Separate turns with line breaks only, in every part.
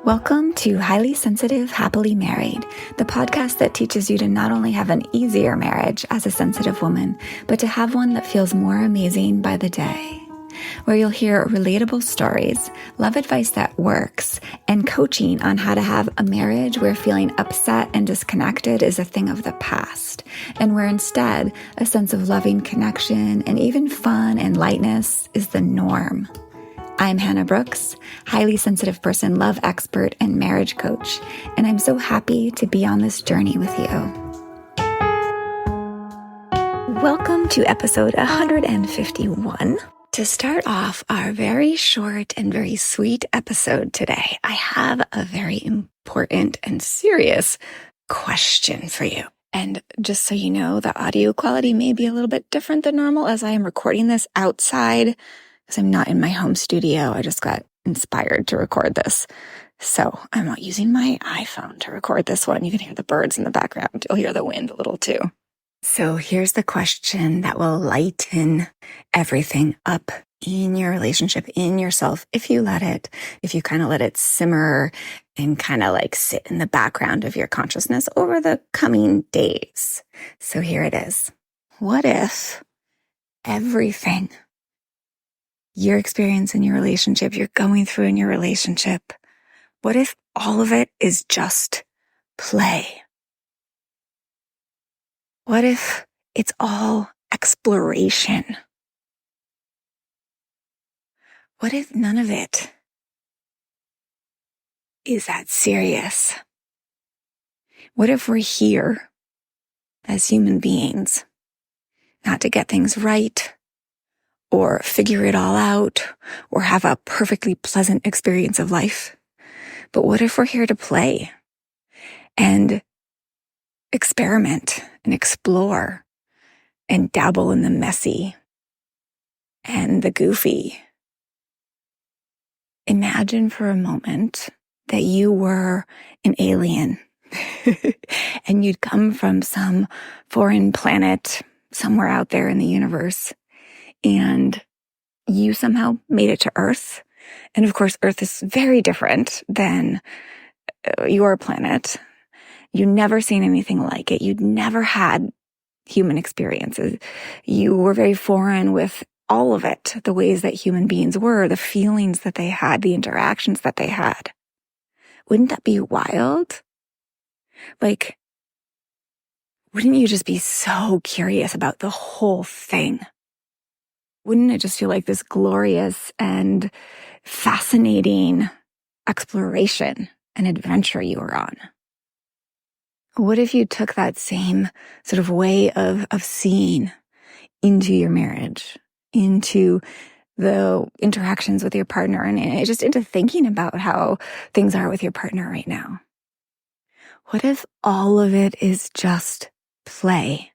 Welcome to Highly Sensitive, Happily Married, the podcast that teaches you to not only have an easier marriage as a sensitive woman, but to have one that feels more amazing by the day. Where you'll hear relatable stories, love advice that works, and coaching on how to have a marriage where feeling upset and disconnected is a thing of the past, and where instead a sense of loving connection and even fun and lightness is the norm. I'm Hannah Brooks, highly sensitive person, love expert, and marriage coach, and I'm so happy to be on this journey with you. Welcome to episode 151. To start off our very short and very sweet episode today, I have a very important and serious question for you. And just so you know, the audio quality may be a little bit different than normal as I am recording this outside because I'm not in my home studio. I just got inspired to record this. So I'm not using my iPhone to record this one. You can hear the birds in the background. You'll hear the wind a little too. So here's the question that will lighten everything up in your relationship, in yourself, if you let it, if you kind of let it simmer and kind of like sit in the background of your consciousness over the coming days. So here it is. What if everything your experience in your relationship, you're going through in your relationship, what if all of it is just play? What if it's all exploration? What if none of it is that serious? What if we're here as human beings, not to get things right, or figure it all out, or have a perfectly pleasant experience of life? But what if we're here to play and experiment and explore and dabble in the messy and the goofy? Imagine for a moment that you were an alien and you'd come from some foreign planet somewhere out there in the universe, and you somehow made it to Earth. And of course, Earth is very different than your planet. You'd never seen anything like it. You'd never had human experiences. You were very foreign with all of it, the ways that human beings were, the feelings that they had, the interactions that they had. Wouldn't that be wild? Like, wouldn't you just be so curious about the whole thing? Wouldn't it just feel like this glorious and fascinating exploration and adventure you were on? What if you took that same sort of way of seeing into your marriage, into the interactions with your partner, and just into thinking about how things are with your partner right now? What if all of it is just play?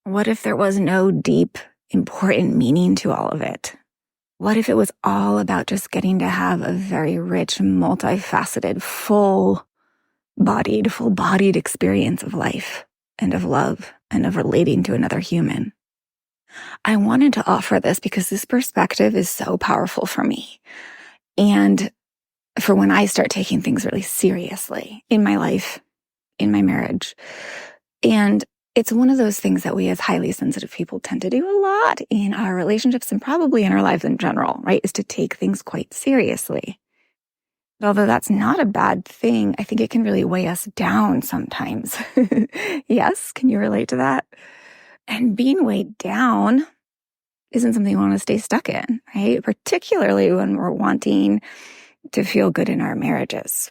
What if there was no deep, important meaning to all of it? What if it was all about just getting to have a very rich, multifaceted, full-bodied experience of life and of love and of relating to another human? I wanted to offer this because this perspective is so powerful for me, and for when I start taking things really seriously in my life, in my marriage. And it's one of those things that we as highly sensitive people tend to do a lot in our relationships and probably in our lives in general, right? Is to take things quite seriously. But although that's not a bad thing, I think it can really weigh us down sometimes. Yes? Can you relate to that? And being weighed down isn't something we want to stay stuck in, right? Particularly when we're wanting to feel good in our marriages.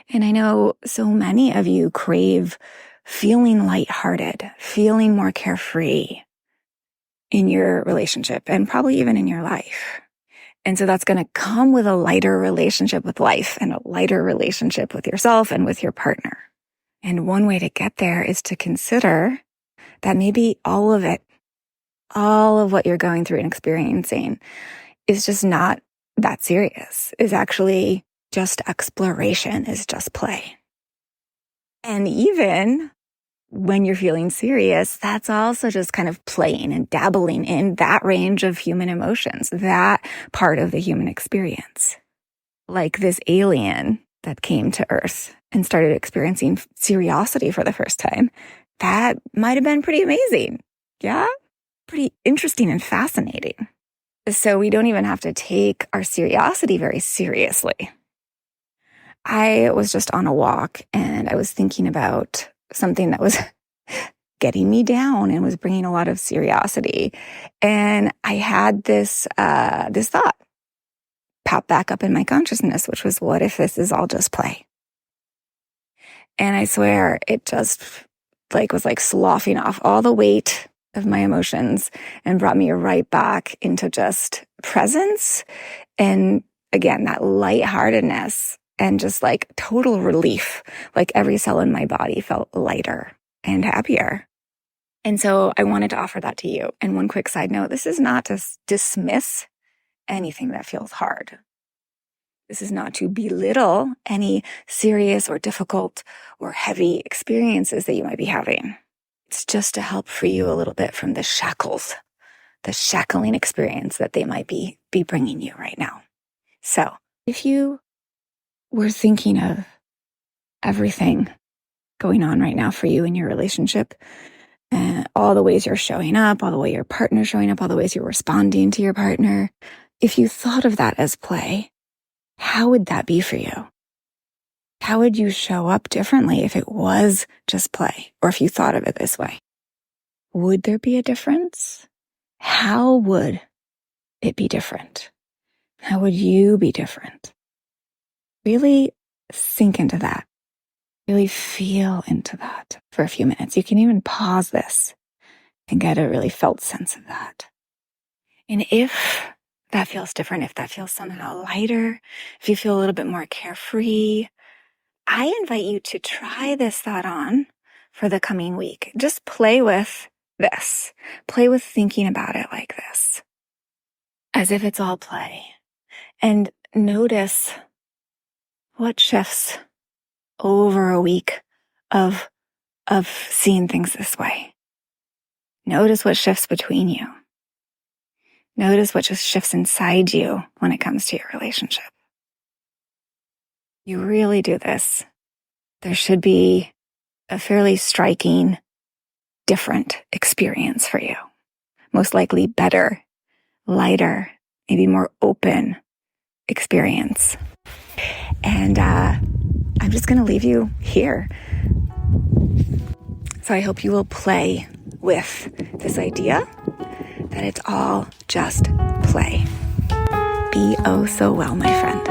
And I know so many of you crave feeling lighthearted, feeling more carefree in your relationship and probably even in your life. And so that's going to come with a lighter relationship with life and a lighter relationship with yourself and with your partner. And one way to get there is to consider that maybe all of it, all of what you're going through and experiencing is just not that serious, is actually just exploration, is just play. And even when you're feeling serious, that's also just kind of playing and dabbling in that range of human emotions, that part of the human experience. like this alien that came to Earth and started experiencing curiosity for the first time, that might have been pretty amazing. Yeah? Pretty interesting and fascinating. So we don't even have to take our curiosity very seriously. I was just on a walk and I was thinking about something that was getting me down and was bringing a lot of curiosity. And I had this thought pop back up in my consciousness, which was, what if this is all just play? And I swear it just was like sloughing off all the weight of my emotions and brought me right back into just presence. And again, that lightheartedness and just like total relief. Like every cell in my body felt lighter and happier. And so I wanted to offer that to you. And one quick side note, this is not to dismiss anything that feels hard. This is not to belittle any serious or difficult or heavy experiences that you might be having. It's just to help free you a little bit from the shackles, the shackling experience that they might be bringing you right now. So if you were thinking of everything going on right now for you in your relationship, and all the ways you're showing up, all the way your partner's showing up, all the ways you're responding to your partner, if you thought of that as play, how would that be for you? How would you show up differently if it was just play, or if you thought of it this way? Would there be a difference? How would it be different? How would you be different? Really sink into that. Really feel into that for a few minutes. You can even pause this and get a really felt sense of that. And if that feels different, if that feels somehow lighter, if you feel a little bit more carefree, I invite you to try this thought on for the coming week. Just play with this. Play with thinking about it like this, as if it's all play. And notice what shifts over a week of seeing things this way. Notice what shifts between you. Notice what just shifts inside you when it comes to your relationship. You really do this. There should be a fairly striking, different experience for you. Most likely better, lighter, maybe more open experience. And I'm just going to leave you here. So I hope you will play with this idea that it's all just play. Be oh so well, my friend.